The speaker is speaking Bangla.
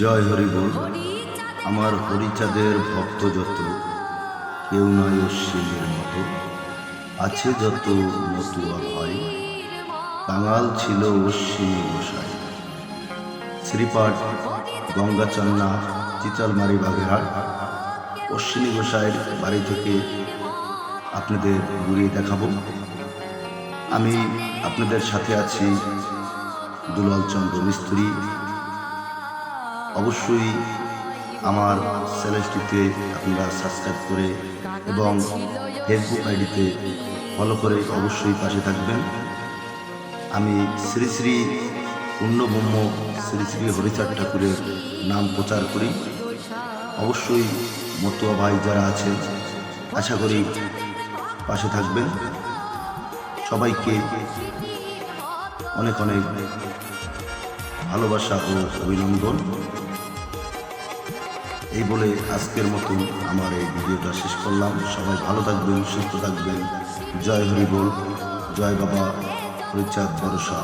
জয় হরি বল। আমার হরিচাঁদের ভক্ত যত, কেউ নয় অশ্বিনের মতো। আছে যত মতুয়া ভাই, কাঙাল ছিল অশ্বিনী গোসাই। শ্রীপাঠ গঙ্গাচন্না, চিতালমারি, বাগেরহাট। অশ্বিনী গোসাইয়ের বাড়ি থেকে আপনাদের ঘুরিয়ে দেখাবো। আমি আপনাদের সাথে আছি দুলাল চন্দ্র মিস্ত্রি। অবশ্যই আমার চ্যানেলটিতে আপনারা সাবস্ক্রাইব করে এবং ফেসবুক আইডিতে ফলো করে অবশ্যই পাশে থাকবেন। আমি শ্রী শ্রী পূর্ণব্রহ্ম শ্রী শ্রী হরিচাঁদ ঠাকুরের নাম প্রচার করি। অবশ্যই মতুয়া ভাই যারা আছেন, আশা করি পাশে থাকবেন। সবাইকে অনেক অনেক ভালোবাসা ও অভিনন্দন। এই বলে আজকের মতন আমার এই ভিডিওটা শেষ করলাম। সবাই ভালো থাকবেন, সুস্থ থাকবেন। জয় হরি বল। জয় বাবা হরিচাঁদ ভরসা।